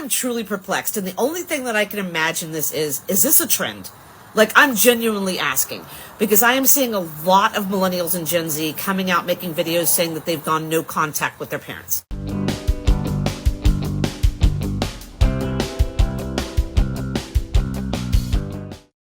am truly perplexed, and the only thing that I can imagine is this a trend? Like, I'm genuinely asking, because I am seeing a lot of millennials and Gen Z coming out making videos saying that they've gone no contact with their parents.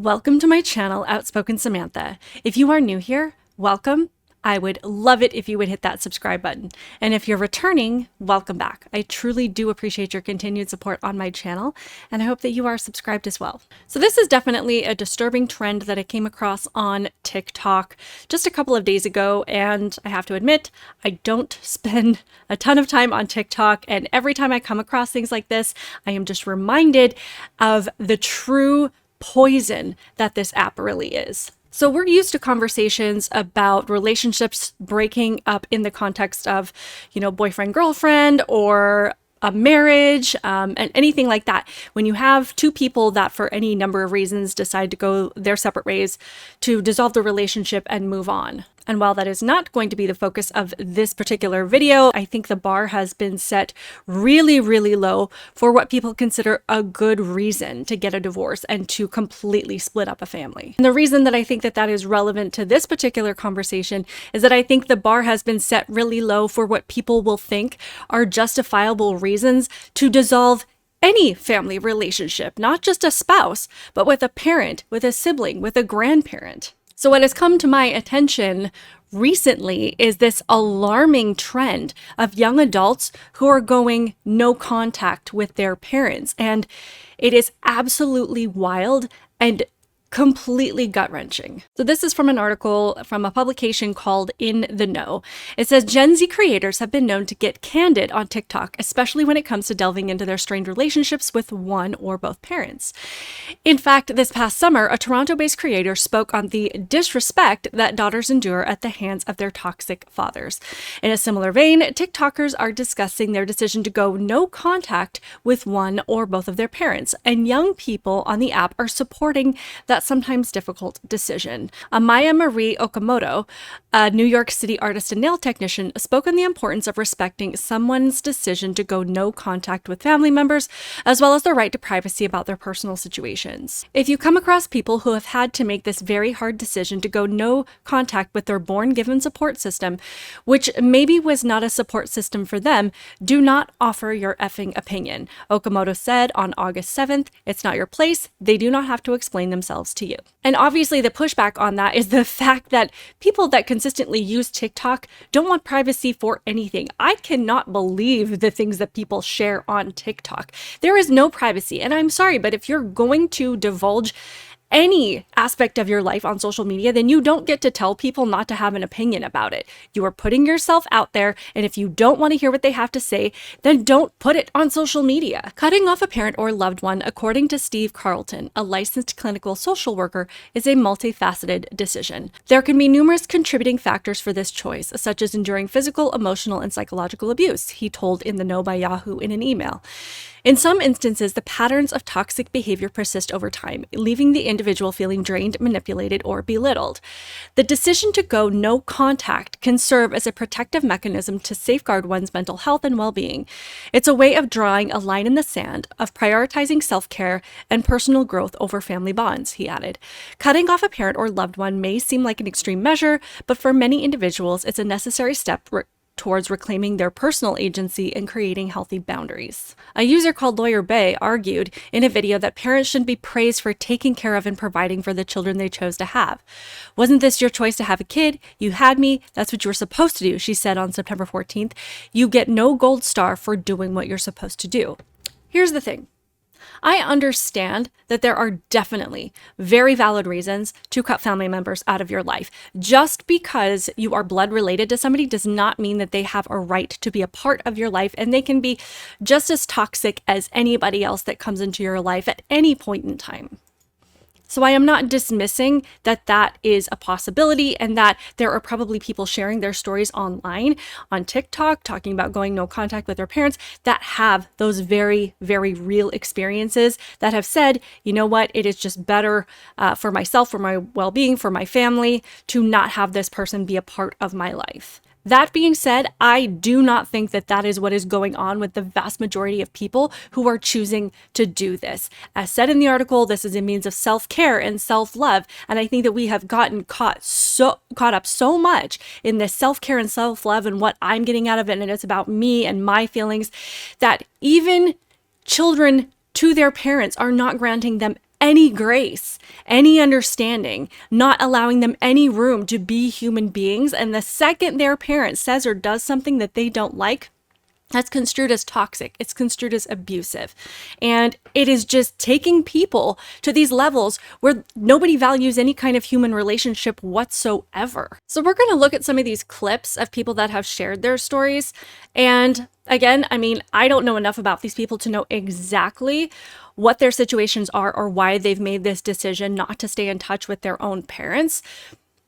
Welcome to my channel, Outspoken Samantha. If you are new here, welcome. I would love it if you would hit that subscribe button. And if you're returning, welcome back. I truly do appreciate your continued support on my channel, and I hope that you are subscribed as well. So this is definitely a disturbing trend that I came across on TikTok just a couple of days ago, and I have to admit, I don't spend a ton of time on TikTok, and every time I come across things like this, I am just reminded of the true poison that this app really is. So we're used to conversations about relationships breaking up in the context of, boyfriend, girlfriend, or a marriage, and anything like that. When you have two people that for any number of reasons decide to go their separate ways, to dissolve the relationship and move on. And while that is not going to be the focus of this particular video, I think the bar has been set really, really low for what people consider a good reason to get a divorce and to completely split up a family. And the reason that I think that is relevant to this particular conversation is that I think the bar has been set really low for what people will think are justifiable reasons to dissolve any family relationship, not just a spouse, but with a parent, with a sibling, with a grandparent. So what has come to my attention recently is this alarming trend of young adults who are going no contact with their parents. And it is absolutely wild and completely gut-wrenching. So this is from an article from a publication called In the Know. It says Gen Z creators have been known to get candid on TikTok, especially when it comes to delving into their strained relationships with one or both parents. In fact, this past summer, a Toronto-based creator spoke on the disrespect that daughters endure at the hands of their toxic fathers. In a similar vein, TikTokers are discussing their decision to go no contact with one or both of their parents, and young people on the app are supporting that sometimes difficult decision. Amaya Marie Okamoto, a New York City artist and nail technician, spoke on the importance of respecting someone's decision to go no contact with family members, as well as their right to privacy about their personal situations. If you come across people who have had to make this very hard decision to go no contact with their born-given support system, which maybe was not a support system for them, do not offer your effing opinion. Okamoto said on August 7th, "It's not your place. They do not have to explain themselves to you." And obviously the pushback on that is the fact that people that consistently use TikTok don't want privacy for anything. I cannot believe the things that people share on TikTok. There is no privacy. And I'm sorry, but if you're going to divulge any aspect of your life on social media, then you don't get to tell people not to have an opinion about it. You are putting yourself out there, and if you don't want to hear what they have to say, then don't put it on social media. Cutting off a parent or loved one, according to Steve Carlton, a licensed clinical social worker, is a multifaceted decision. There can be numerous contributing factors for this choice, such as enduring physical, emotional, and psychological abuse, he told In the Know by Yahoo in an email. In some instances, the patterns of toxic behavior persist over time, leaving the individual feeling drained, manipulated, or belittled. The decision to go no contact can serve as a protective mechanism to safeguard one's mental health and well-being. It's a way of drawing a line in the sand, of prioritizing self-care and personal growth over family bonds, he added. Cutting off a parent or loved one may seem like an extreme measure, but for many individuals, it's a necessary step towards reclaiming their personal agency and creating healthy boundaries. A user called Lawyer Bay argued in a video that parents shouldn't be praised for taking care of and providing for the children they chose to have. "Wasn't this your choice to have a kid? You had me. That's what you were supposed to do," she said on September 14th. "You get no gold star for doing what you're supposed to do." Here's the thing. I understand that there are definitely very valid reasons to cut family members out of your life. Just because you are blood related to somebody does not mean that they have a right to be a part of your life, and they can be just as toxic as anybody else that comes into your life at any point in time. So I am not dismissing that that is a possibility, and that there are probably people sharing their stories online on TikTok talking about going no contact with their parents that have those very, very real experiences, that have said, you know what, it is just better for myself, for my well-being, for my family, to not have this person be a part of my life. That being said, I do not think that that is what is going on with the vast majority of people who are choosing to do this. As said in the article, this is a means of self-care and self-love. And I think that we have gotten caught up so much in this self-care and self-love and what I'm getting out of it, and it's about me and my feelings, that even children to their parents are not granting them any grace, any understanding, not allowing them any room to be human beings. And the second their parent says or does something that they don't like, that's construed as toxic. It's construed as abusive. And it is just taking people to these levels where nobody values any kind of human relationship whatsoever. So we're going to look at some of these clips of people that have shared their stories. And again, I mean, I don't know enough about these people to know exactly what their situations are or why they've made this decision not to stay in touch with their own parents.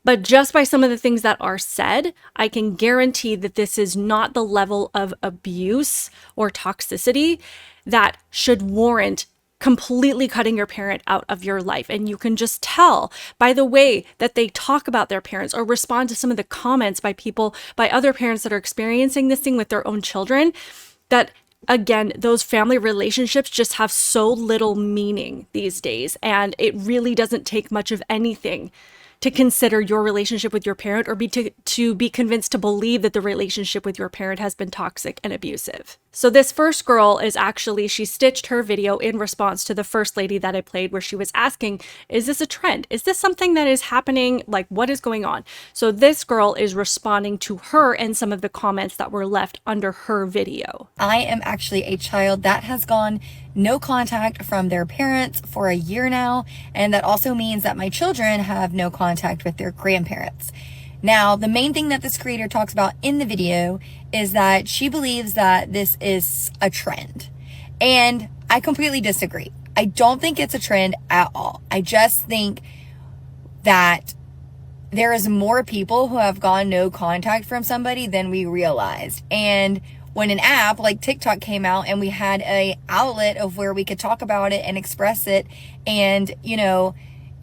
But just by some of the things that are said, I can guarantee that this is not the level of abuse or toxicity that should warrant completely cutting your parent out of your life. And you can just tell by the way that they talk about their parents or respond to some of the comments by other parents that are experiencing this thing with their own children, that again, those family relationships just have so little meaning these days. And it really doesn't take much of anything to consider your relationship with your parent or to be convinced to believe that the relationship with your parent has been toxic and abusive. So this first girl is actually, she stitched her video in response to the first lady that I played, where she was asking, is this a trend? Is this something that is happening? Like, what is going on? So this girl is responding to her and some of the comments that were left under her video. I am actually a child that has gone no contact from their parents for a year now, and that also means that my children have no contact with their grandparents. Now, the main thing that this creator talks about in the video is that she believes that this is a trend. And I completely disagree. I don't think it's a trend at all. I just think that there is more people who have gone no contact from somebody than we realized. And when an app like TikTok came out and we had a outlet of where we could talk about it and express it and, you know,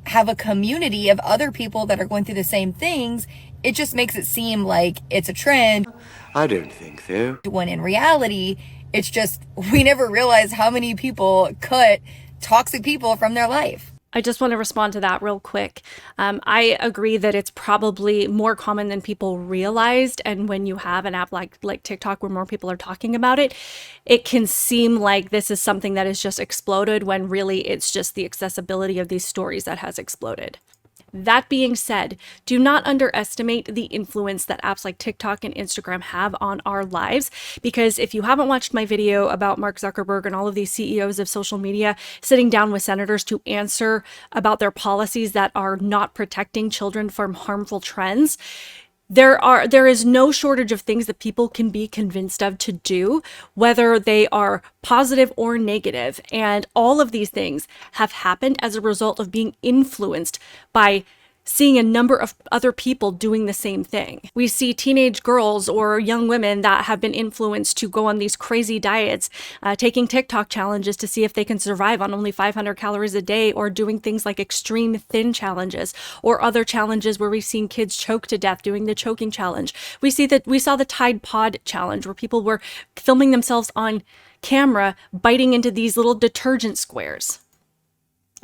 have a community of other people that are going through the same things, it just makes it seem like it's a trend. I don't think so. When in reality, it's just, we never realized how many people cut toxic people from their life. I just want to respond to that real quick. I agree that it's probably more common than people realized. And when you have an app like TikTok where more people are talking about it, it can seem like this is something that has just exploded when really it's just the accessibility of these stories that has exploded. That being said, do not underestimate the influence that apps like TikTok and Instagram have on our lives, because if you haven't watched my video about Mark Zuckerberg and all of these CEOs of social media sitting down with senators to answer about their policies that are not protecting children from harmful trends, there is no shortage of things that people can be convinced of to do, whether they are positive or negative. And all of these things have happened as a result of being influenced by seeing a number of other people doing the same thing. We see teenage girls or young women that have been influenced to go on these crazy diets, taking TikTok challenges to see if they can survive on only 500 calories a day, or doing things like extreme thin challenges, or other challenges where we've seen kids choke to death doing the choking challenge. We saw the Tide Pod challenge where people were filming themselves on camera biting into these little detergent squares.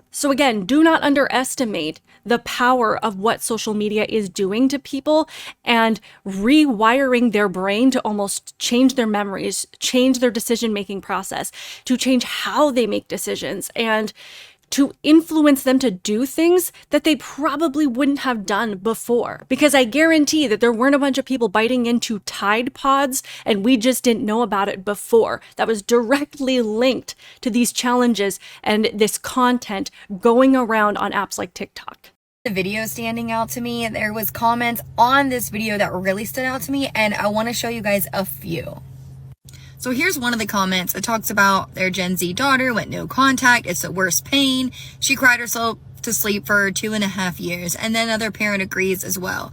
So again, do not underestimate the power of what social media is doing to people and rewiring their brain to almost change their memories, change their decision-making process, to change how they make decisions, and to influence them to do things that they probably wouldn't have done before. Because I guarantee that there weren't a bunch of people biting into Tide Pods and we just didn't know about it before. That was directly linked to these challenges and this content going around on apps like TikTok. The video standing out to me, there was comments on this video that really stood out to me, and I want to show you guys a few. So here's one of the comments. It talks about their Gen Z daughter went no contact. It's the worst pain. She cried herself to sleep for 2.5 years. And then another parent agrees as well.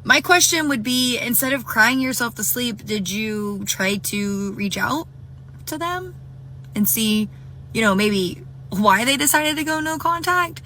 My question would be, instead of crying yourself to sleep, did you try to reach out to them and see, maybe why they decided to go no contact?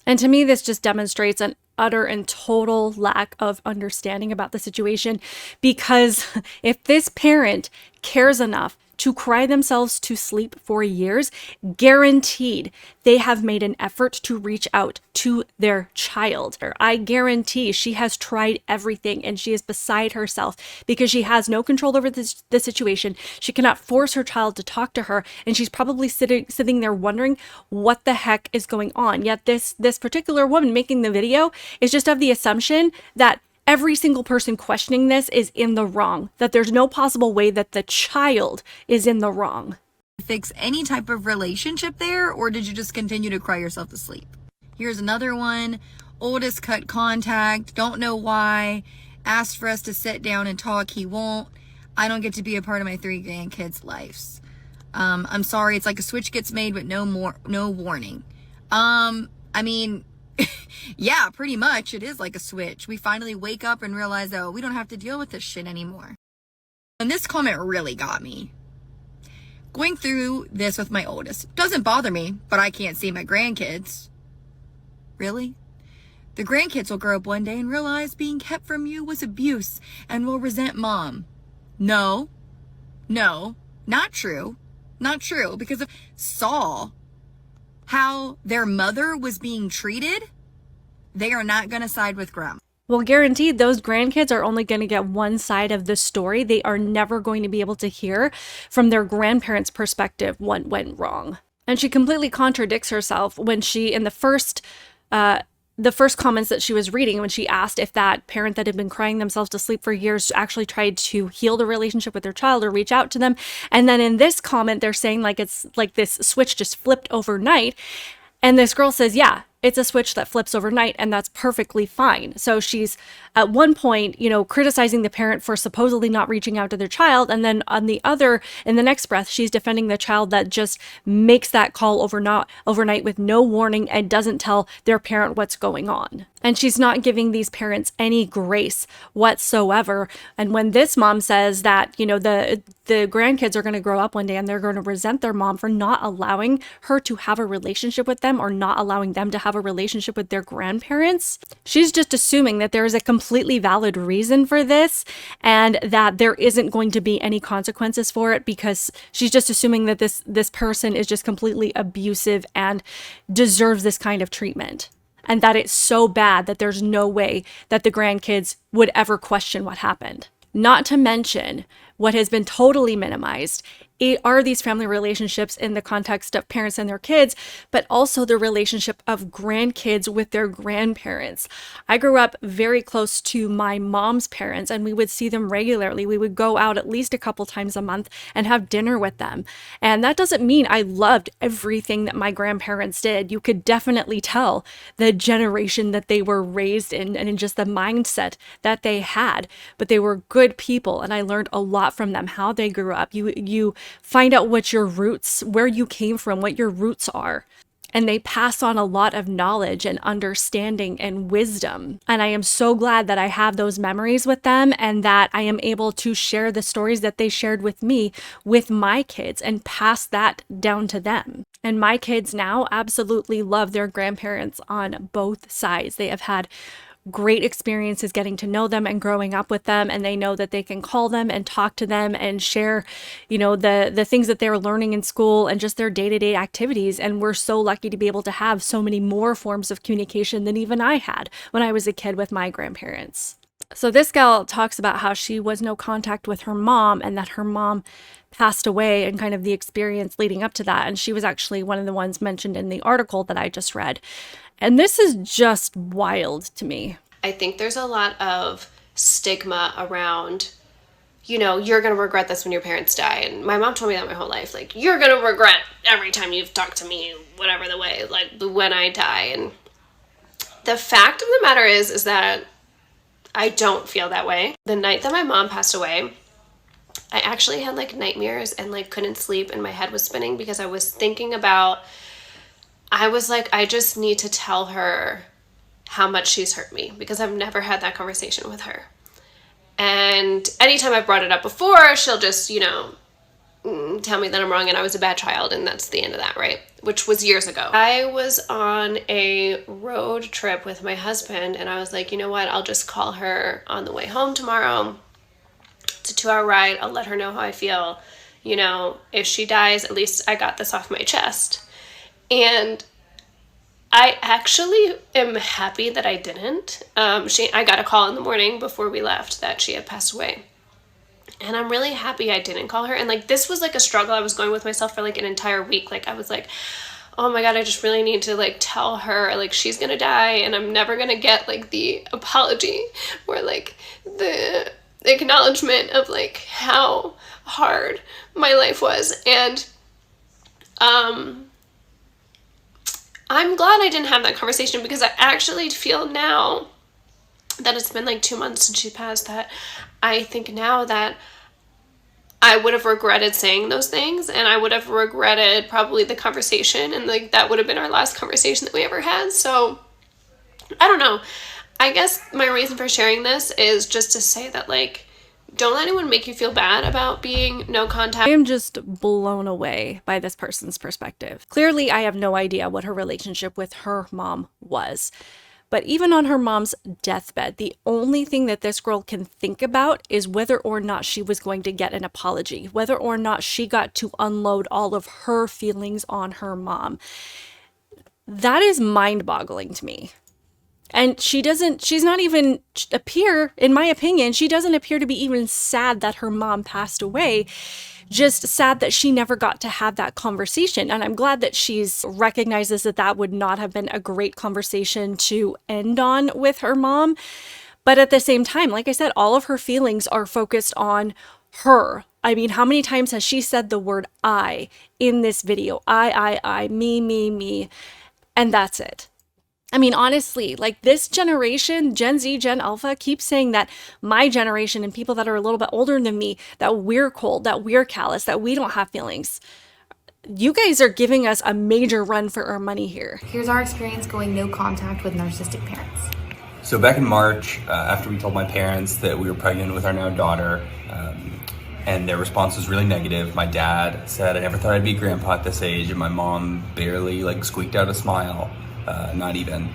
And to me, this just demonstrates an utter and total lack of understanding about the situation, because if this parent cares enough to cry themselves to sleep for years, guaranteed they have made an effort to reach out to their child. I guarantee she has tried everything and she is beside herself because she has no control over the situation. She cannot force her child to talk to her, and she's probably sitting there wondering what the heck is going on. Yet this particular woman making the video is just of the assumption that every single person questioning this is in the wrong, that there's no possible way that the child is in the wrong. Fix any type of relationship there, or did you just continue to cry yourself to sleep? Here's another one. Oldest cut contact, don't know why, asked for us to sit down and talk, he won't. I don't get to be a part of my 3 grandkids' lives. I'm sorry, it's like a switch gets made but no warning. I mean, yeah, pretty much. It is like a switch. We finally wake up and realize, oh, we don't have to deal with this shit anymore. And this comment really got me. Going through this with my oldest doesn't bother me, but I can't see my grandkids. Really? The grandkids will grow up one day and realize being kept from you was abuse and will resent mom. No, not true. Not true, because if saw how their mother was being treated, they are not going to side with grandma. Well, guaranteed, those grandkids are only going to get one side of the story. They are never going to be able to hear from their grandparents' perspective what went wrong. And she completely contradicts herself when she, in the first comments that she was reading, when she asked if that parent that had been crying themselves to sleep for years actually tried to heal the relationship with their child or reach out to them. And then in this comment, they're saying like it's like this switch just flipped overnight. And this girl says, yeah, it's a switch that flips overnight, and that's perfectly fine. So she's at one point, criticizing the parent for supposedly not reaching out to their child. And then in the next breath, she's defending the child that just makes that call overnight with no warning and doesn't tell their parent what's going on. And she's not giving these parents any grace whatsoever. And when this mom says that, the grandkids are going to grow up one day and they're going to resent their mom for not allowing her to have a relationship with them or not allowing them to have a relationship with their grandparents, she's just assuming that there is a completely valid reason for this and that there isn't going to be any consequences for it, because she's just assuming that this person is just completely abusive and deserves this kind of treatment. And that it's so bad that there's no way that the grandkids would ever question what happened. Not to mention, what has been totally minimized are these family relationships in the context of parents and their kids, but also the relationship of grandkids with their grandparents. I grew up very close to my mom's parents, and we would see them regularly. We would go out at least a couple times a month and have dinner with them. And that doesn't mean I loved everything that my grandparents did. You could definitely tell the generation that they were raised in and in just the mindset that they had. But they were good people, and I learned a lot from them, how they grew up. You find out what your roots, where you came from, what your roots are. And they pass on a lot of knowledge and understanding and wisdom. And I am so glad that I have those memories with them and that I am able to share the stories that they shared with me with my kids and pass that down to them. And my kids now absolutely love their grandparents on both sides. They have had great experiences getting to know them and growing up with them, and they know that they can call them and talk to them and share, the things that they're learning in school and just their day-to-day activities. And we're so lucky to be able to have so many more forms of communication than even I had when I was a kid with my grandparents. So this gal talks about how she was no contact with her mom and that her mom passed away and kind of the experience leading up to that. And she was actually one of the ones mentioned in the article that I just read. And this is just wild to me. I think there's a lot of stigma around, you're going to regret this when your parents die. And my mom told me that my whole life. Like, you're going to regret every time you've talked to me, whatever the way, like when I die. And the fact of the matter is that I don't feel that way. The night that my mom passed away, I actually had like nightmares and like couldn't sleep and my head was spinning because I was thinking about, I was like, I just need to tell her how much she's hurt me because I've never had that conversation with her. And anytime I've brought it up before, she'll just, tell me that I'm wrong and I was a bad child, and that's the end of that, right? Which was years ago. I was on a road trip with my husband, and I was like, you know what, I'll just call her on the way home tomorrow. It's a 2-hour ride. I'll let her know how I feel. You know, if she dies, at least I got this off my chest. And I actually am happy that I didn't. I got a call in the morning before we left that she had passed away. And I'm really happy I didn't call her. And like, this was like a struggle I was going with myself for like an entire week. Like, I was like, oh my God, I just really need to like tell her like she's gonna die, and I'm never gonna get like the apology or like the acknowledgement of like how hard my life was. And I'm glad I didn't have that conversation, because I actually feel now that it's been like 2 months since she passed, that I think now that I would have regretted saying those things, and I would have regretted probably the conversation, and like that would have been our last conversation that we ever had. So I don't know. I guess my reason for sharing this is just to say that, like, don't let anyone make you feel bad about being no contact. I am just blown away by this person's perspective. Clearly, I have no idea what her relationship with her mom was. But even on her mom's deathbed, the only thing that this girl can think about is whether or not she was going to get an apology, whether or not she got to unload all of her feelings on her mom. That is mind-boggling to me. And she's not even appear, in my opinion, she doesn't appear to be even sad that her mom passed away, just sad that she never got to have that conversation. And I'm glad that she's recognizes that that would not have been a great conversation to end on with her mom. But at the same time, like I said, all of her feelings are focused on her. I mean, how many times has she said the word I in this video? I, me. And that's it. I mean, honestly, like this generation, Gen Z, Gen Alpha, keeps saying that my generation and people that are a little bit older than me, that we're cold, that we're callous, that we don't have feelings. You guys are giving us a major run for our money here. Here's our experience going no contact with narcissistic parents. So back in March, after we told my parents that we were pregnant with our now daughter, and their response was really negative. My dad said, I never thought I'd be a grandpa at this age, and my mom barely like squeaked out a smile. Not even.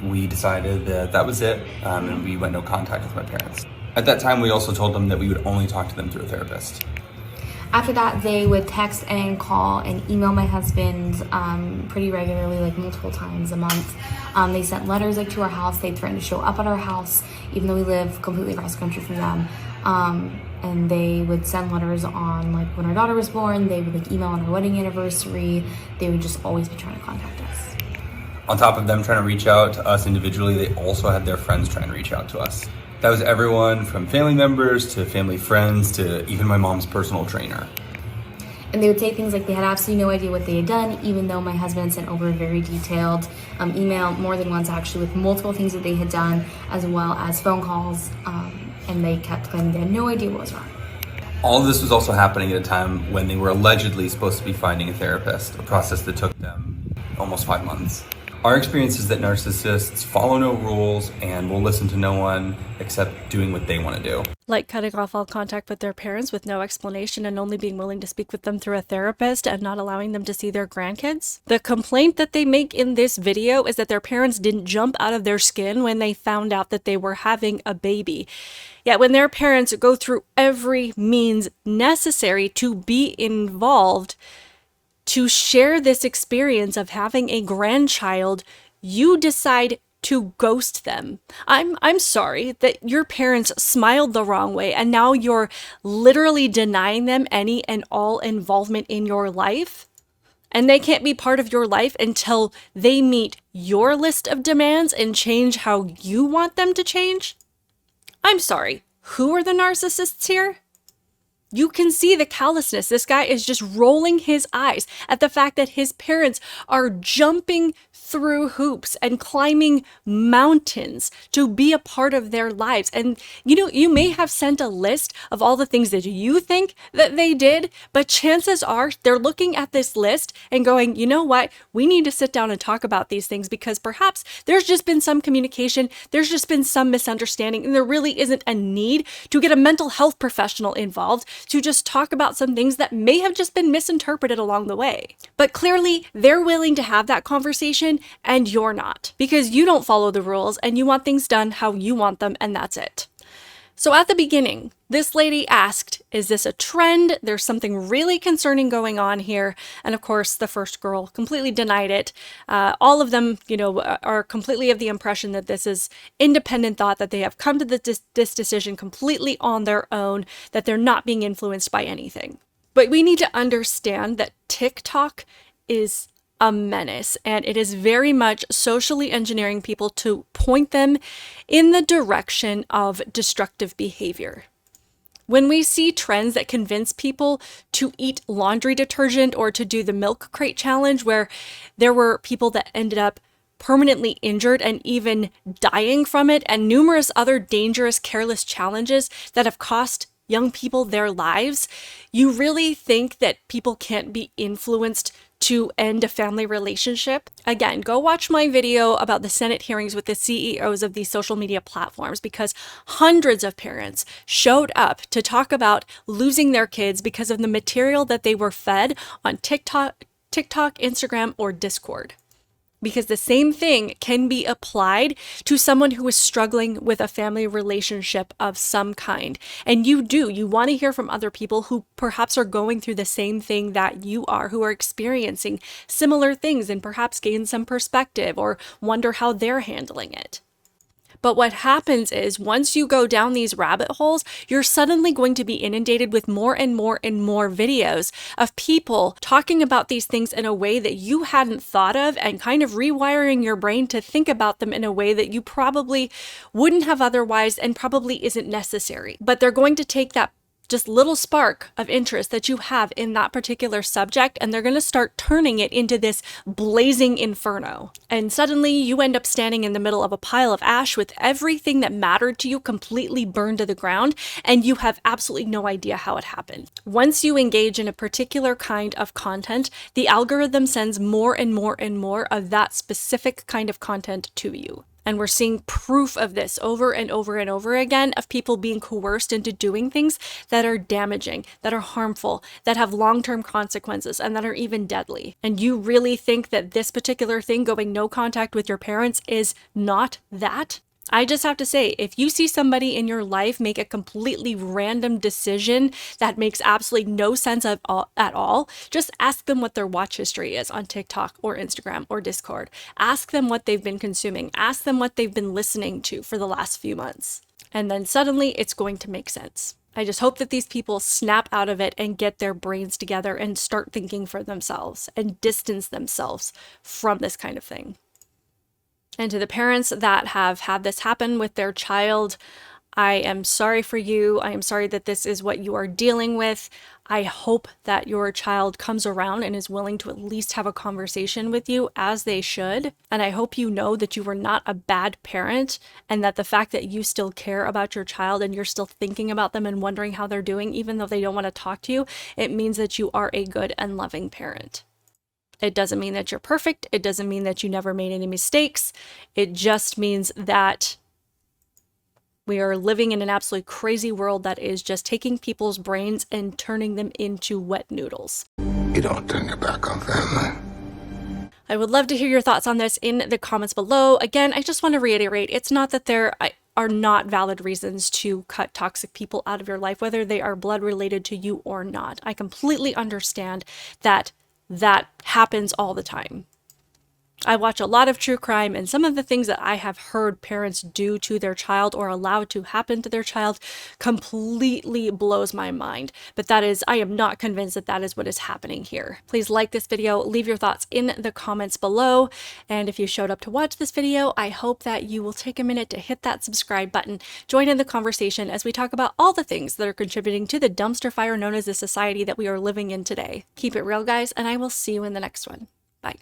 We decided that was it, and we went no contact with my parents. At that time, we also told them that we would only talk to them through a therapist. After that, they would text and call and email my husband pretty regularly, like multiple times a month. They sent letters like to our house. They threatened to show up at our house, even though we live completely across the country from them. And they would send letters on like when our daughter was born. They would like email on our wedding anniversary. They would just always be trying to contact us. On top of them trying to reach out to us individually, they also had their friends trying to reach out to us. That was everyone from family members to family friends to even my mom's personal trainer. And they would say things like they had absolutely no idea what they had done, even though my husband sent over a very detailed email, more than once actually, with multiple things that they had done, as well as phone calls, and they kept claiming they had no idea what was wrong. All of this was also happening at a time when they were allegedly supposed to be finding a therapist, a process that took them almost 5 months. Our experience is that narcissists follow no rules and will listen to no one except doing what they want to do. Like cutting off all contact with their parents with no explanation and only being willing to speak with them through a therapist and not allowing them to see their grandkids. The complaint that they make in this video is that their parents didn't jump out of their skin when they found out that they were having a baby. Yet when their parents go through every means necessary to be involved, to share this experience of having a grandchild, you decide to ghost them. I'm sorry that your parents smiled the wrong way and now you're literally denying them any and all involvement in your life. And they can't be part of your life until they meet your list of demands and change how you want them to change. I'm sorry. Who are the narcissists here? You can see the callousness. This guy is just rolling his eyes at the fact that his parents are jumping through hoops and climbing mountains to be a part of their lives. And you know, you may have sent a list of all the things that you think that they did, but chances are they're looking at this list and going, you know what? We need to sit down and talk about these things because perhaps there's just been some communication, there's just been some misunderstanding, and there really isn't a need to get a mental health professional involved to just talk about some things that may have just been misinterpreted along the way. But clearly, they're willing to have that conversation and you're not, because you don't follow the rules and you want things done how you want them, and that's it. So at the beginning, this lady asked, is this a trend? There's something really concerning going on here. And of course, the first girl completely denied it. All of them, are completely of the impression that this is independent thought, that they have come to this decision completely on their own, that they're not being influenced by anything. But we need to understand that TikTok is a menace, and it is very much socially engineering people to point them in the direction of destructive behavior. When we see trends that convince people to eat laundry detergent or to do the milk crate challenge, where there were people that ended up permanently injured and even dying from it, and numerous other dangerous, careless challenges that have cost young people their lives, you really think that people can't be influenced to end a family relationship? Again, go watch my video about the Senate hearings with the CEOs of these social media platforms, because hundreds of parents showed up to talk about losing their kids because of the material that they were fed on TikTok, Instagram, or Discord. Because the same thing can be applied to someone who is struggling with a family relationship of some kind. And you want to hear from other people who perhaps are going through the same thing that you are, who are experiencing similar things, and perhaps gain some perspective or wonder how they're handling it. But what happens is, once you go down these rabbit holes, you're suddenly going to be inundated with more and more and more videos of people talking about these things in a way that you hadn't thought of, and kind of rewiring your brain to think about them in a way that you probably wouldn't have otherwise, and probably isn't necessary. But they're going to take that just little spark of interest that you have in that particular subject, and they're going to start turning it into this blazing inferno. And suddenly you end up standing in the middle of a pile of ash with everything that mattered to you completely burned to the ground, and you have absolutely no idea how it happened. Once you engage in a particular kind of content, the algorithm sends more and more and more of that specific kind of content to you. And we're seeing proof of this over and over and over again, of people being coerced into doing things that are damaging, that are harmful, that have long-term consequences, and that are even deadly. And you really think that this particular thing, going no contact with your parents, is not that? I just have to say, if you see somebody in your life make a completely random decision that makes absolutely no sense at all, just ask them what their watch history is on TikTok or Instagram or Discord. Ask them what they've been consuming. Ask them what they've been listening to for the last few months. And then suddenly it's going to make sense. I just hope that these people snap out of it and get their brains together and start thinking for themselves and distance themselves from this kind of thing. And to the parents that have had this happen with their child, I am sorry for you. I am sorry that this is what you are dealing with. I hope that your child comes around and is willing to at least have a conversation with you, as they should. And I hope you know that you were not a bad parent, and that the fact that you still care about your child and you're still thinking about them and wondering how they're doing, even though they don't want to talk to you, it means that you are a good and loving parent. It doesn't mean that you're perfect. It doesn't mean that you never made any mistakes. It just means that we are living in an absolutely crazy world that is just taking people's brains and turning them into wet noodles. You don't turn your back on family. I would love to hear your thoughts on this in the comments below. Again, I just want to reiterate, it's not that there are not valid reasons to cut toxic people out of your life, whether they are blood related to you or not. I completely understand that happens all the time. I watch a lot of true crime, and some of the things that I have heard parents do to their child or allow to happen to their child completely blows my mind. But I am not convinced that that is what is happening here. Please like this video, leave your thoughts in the comments below. And if you showed up to watch this video, I hope that you will take a minute to hit that subscribe button, join in the conversation as we talk about all the things that are contributing to the dumpster fire known as the society that we are living in today. Keep it real, guys, and I will see you in the next one. Bye.